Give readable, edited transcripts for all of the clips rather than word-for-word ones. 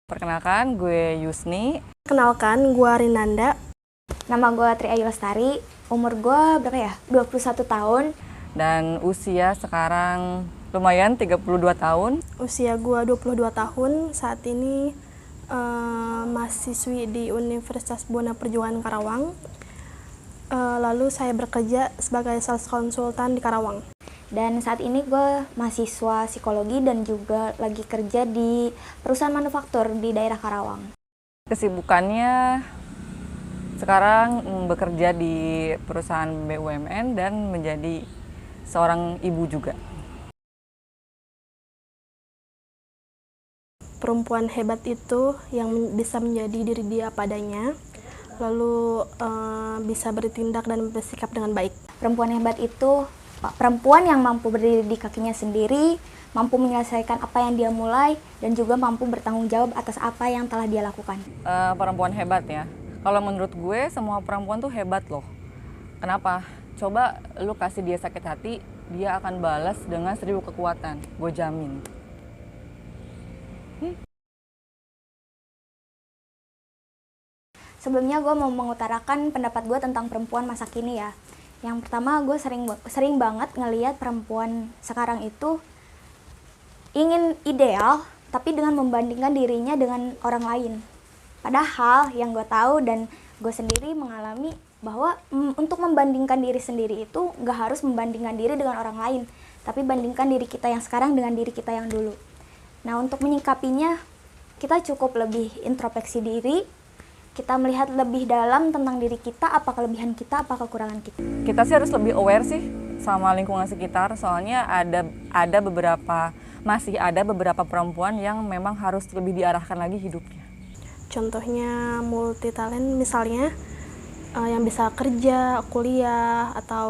Perkenalkan, gue Yusni. Kenalkan, gue Rinanda. Nama gue Tri Ayu Lestari. Umur gue berapa ya? 21 tahun. Dan usia sekarang lumayan 32 tahun. Usia gue 22 tahun. Saat ini mahasiswi di Universitas Buana Perjuangan Karawang. Lalu saya bekerja sebagai sales konsultan di Karawang. Dan saat ini gue mahasiswa psikologi dan juga lagi kerja di perusahaan manufaktur di daerah Karawang. Kesibukannya sekarang bekerja di perusahaan BUMN dan menjadi seorang ibu juga. Perempuan hebat itu yang bisa menjadi diri dia padanya, lalu bisa bertindak dan bersikap dengan baik. Perempuan hebat itu perempuan yang mampu berdiri di kakinya sendiri, mampu menyelesaikan apa yang dia mulai, dan juga mampu bertanggung jawab atas apa yang telah dia lakukan. Perempuan hebat ya. Kalau menurut gue semua perempuan tuh hebat loh. Kenapa? Coba lu kasih dia sakit hati, dia akan balas dengan 1000 kekuatan. Gue jamin. Sebelumnya gue mau mengutarakan pendapat gue tentang perempuan masa kini ya. Yang pertama, gue sering banget ngelihat perempuan sekarang itu ingin ideal, tapi dengan membandingkan dirinya dengan orang lain. Padahal yang gue tahu dan gue sendiri mengalami bahwa untuk membandingkan diri sendiri itu gak harus membandingkan diri dengan orang lain, tapi bandingkan diri kita yang sekarang dengan diri kita yang dulu. Nah, untuk menyikapinya, kita cukup lebih introspeksi diri. Kita melihat lebih dalam tentang diri kita, apa kelebihan kita, apa kekurangan kita. Kita sih harus lebih aware sih sama lingkungan sekitar, soalnya masih ada beberapa perempuan yang memang harus lebih diarahkan lagi hidupnya. Contohnya multi talent misalnya, yang bisa kerja, kuliah, atau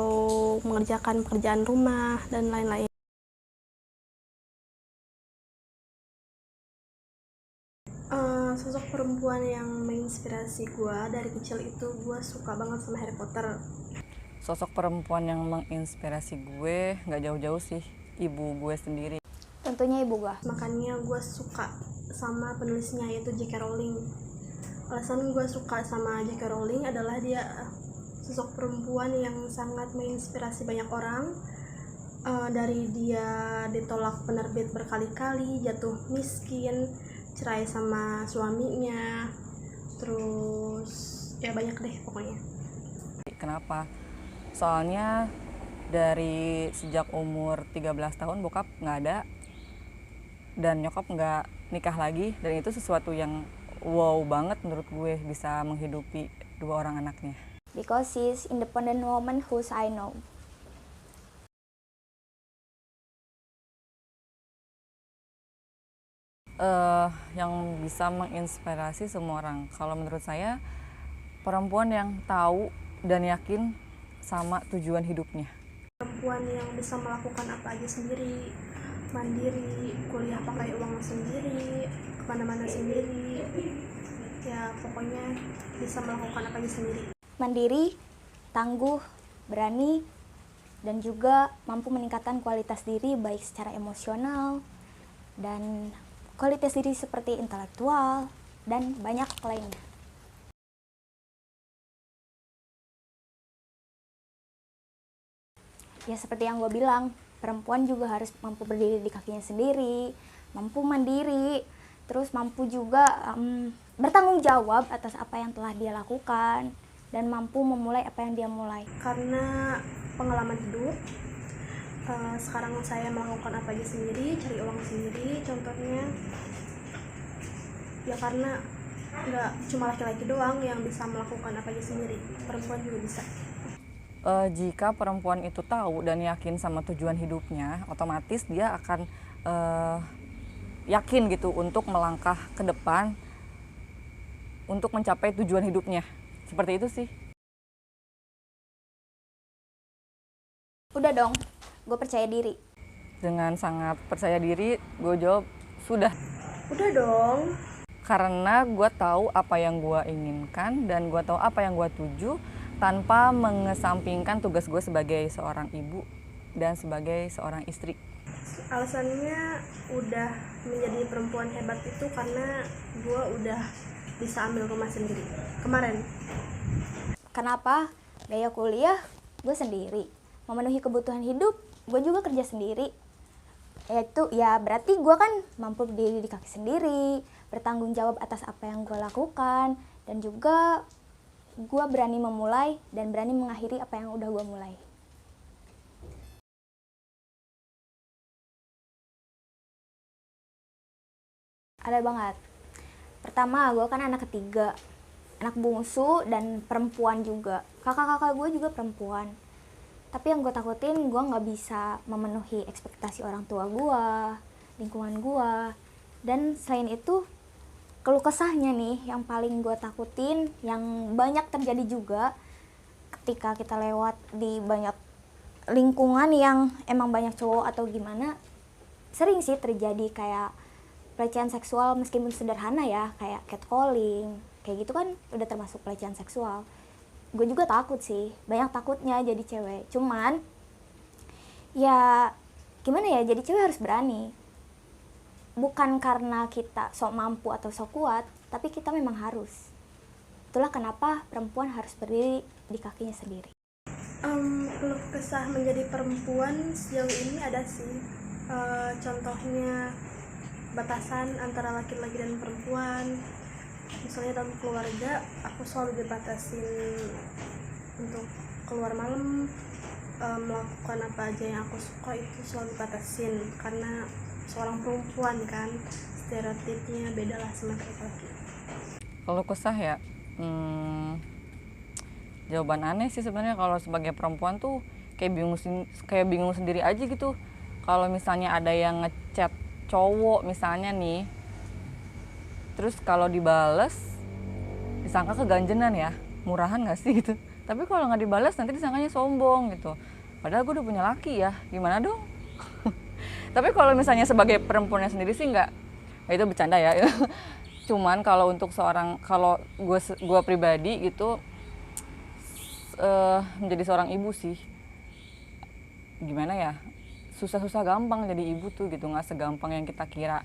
mengerjakan pekerjaan rumah, dan lain-lain. Sosok perempuan yang menginspirasi gue dari kecil itu, gue suka banget sama Harry Potter. Sosok perempuan yang menginspirasi gue nggak jauh-jauh sih, ibu gue sendiri. Tentunya ibu gue. Makanya gue suka sama penulisnya, yaitu J.K. Rowling. Alasan gue suka sama J.K. Rowling adalah dia sosok perempuan yang sangat menginspirasi banyak orang. Dari dia ditolak penerbit berkali-kali, jatuh miskin, cerai sama suaminya, terus ya banyak deh pokoknya. Kenapa? Soalnya dari sejak umur 13 tahun bokap nggak ada dan nyokap nggak nikah lagi, dan itu sesuatu yang wow banget menurut gue, bisa menghidupi 2 orang anaknya. Because she's independent woman whose I know. Yang bisa menginspirasi semua orang. Kalau menurut saya, perempuan yang tahu dan yakin sama tujuan hidupnya. Perempuan yang bisa melakukan apa aja sendiri, mandiri, kuliah pakai uang sendiri, kemana-mana sendiri, ya pokoknya bisa melakukan apa aja sendiri. Mandiri, tangguh, berani, dan juga mampu meningkatkan kualitas diri baik secara emosional dan kualitas diri seperti intelektual dan banyak lainnya. Ya seperti yang gue bilang, perempuan juga harus mampu berdiri di kakinya sendiri, mampu mandiri, terus mampu juga bertanggung jawab atas apa yang telah dia lakukan, dan mampu memulai apa yang dia mulai. Karena pengalaman hidup, sekarang saya melakukan apa aja sendiri, cari uang sendiri contohnya. Ya karena nggak cuma laki-laki doang yang bisa melakukan apa aja sendiri, perempuan juga bisa. Jika perempuan itu tahu dan yakin sama tujuan hidupnya, otomatis dia akan yakin gitu untuk melangkah ke depan untuk mencapai tujuan hidupnya. Seperti itu sih. Udah dong, gue percaya diri. Dengan sangat percaya diri, gue jawab sudah. Udah dong. Karena gue tahu apa yang gue inginkan dan gue tahu apa yang gue tuju, tanpa mengesampingkan tugas gue sebagai seorang ibu dan sebagai seorang istri. Alasannya udah menjadi perempuan hebat itu karena gue udah bisa ambil rumah sendiri kemarin. Kenapa? Biaya kuliah gue sendiri, memenuhi kebutuhan hidup gue juga kerja sendiri. Yaitu ya berarti gue kan mampu berdiri di kaki sendiri, bertanggung jawab atas apa yang gue lakukan, dan juga gue berani memulai dan berani mengakhiri apa yang udah gue mulai. Ada banget. Pertama, gue kan anak ketiga, anak bungsu dan perempuan juga. Kakak-kakak gue juga perempuan. Tapi yang gue takutin, gue nggak bisa memenuhi ekspektasi orang tua gue, lingkungan gue. Dan selain itu, keluh kesahnya nih yang paling gue takutin, yang banyak terjadi juga ketika kita lewat di banyak lingkungan yang emang banyak cowok atau gimana, sering sih terjadi kayak pelecehan seksual meskipun sederhana ya, kayak catcalling, kayak gitu kan udah termasuk pelecehan seksual. Gue juga takut sih, banyak takutnya jadi cewek. Cuman ya gimana ya, jadi cewek harus berani. Bukan karena kita sok mampu atau sok kuat, tapi kita memang harus. Itulah kenapa perempuan harus berdiri di kakinya sendiri. Keluh kesah menjadi perempuan sejauh ini ada sih. Contohnya batasan antara laki-laki dan perempuan. Misalnya dalam keluarga, aku selalu dibatasin untuk keluar malam, melakukan apa aja yang aku suka itu selalu dibatasin karena seorang perempuan kan, stereotipnya beda lah sama laki-laki. Kalau kesah ya, jawaban aneh sih sebenarnya. Kalau sebagai perempuan tuh kayak bingung sendiri aja gitu. Kalau misalnya ada yang ngechat cowok misalnya nih, terus kalau dibales disangka keganjenan ya, murahan nggak sih gitu. Tapi kalau nggak dibales nanti disangkanya sombong gitu. Padahal gue udah punya laki ya, gimana dong? Tapi kalau misalnya sebagai perempuannya sendiri sih nggak, itu bercanda ya. Cuman kalau untuk kalau gue pribadi gitu, menjadi seorang ibu sih, gimana ya? Susah-susah gampang jadi ibu tuh gitu, nggak segampang yang kita kira.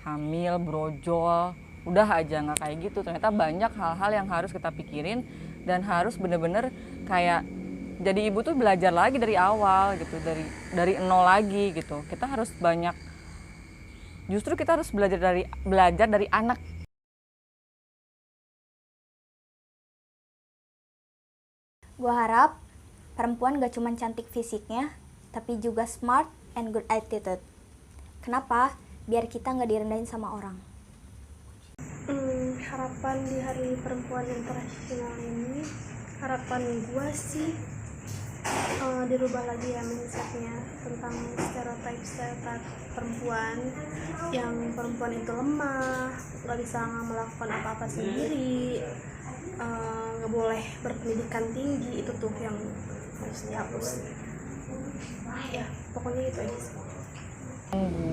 Hamil, brojol, udah aja nggak kayak gitu. Ternyata banyak hal-hal yang harus kita pikirin dan harus bener-bener kayak jadi ibu tuh belajar lagi dari awal gitu, dari nol lagi gitu. Kita harus justru kita harus belajar dari anak. Gue harap perempuan gak cuma cantik fisiknya, tapi juga smart and good attitude. Kenapa? Biar kita gak direndahin sama orang. Harapan di Hari Perempuan Internasional ini, harapan gue sih dirubah lagi ya mindsetnya tentang stereotip perempuan, yang perempuan itu lemah, nggak bisa melakukan apa-apa sendiri, nggak boleh berpendidikan tinggi. Itu tuh yang harus dihapus ya, pokoknya itu aja sih.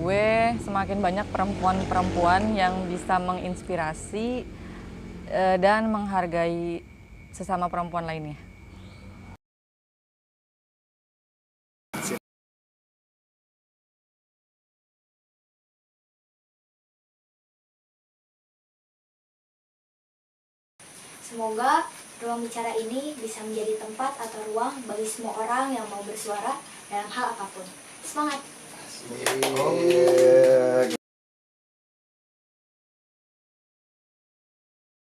Gue semakin banyak perempuan-perempuan yang bisa menginspirasi dan menghargai sesama perempuan lainnya. Semoga ruang bicara ini bisa menjadi tempat atau ruang bagi semua orang yang mau bersuara dalam hal apapun. Semangat! Oh, yeah.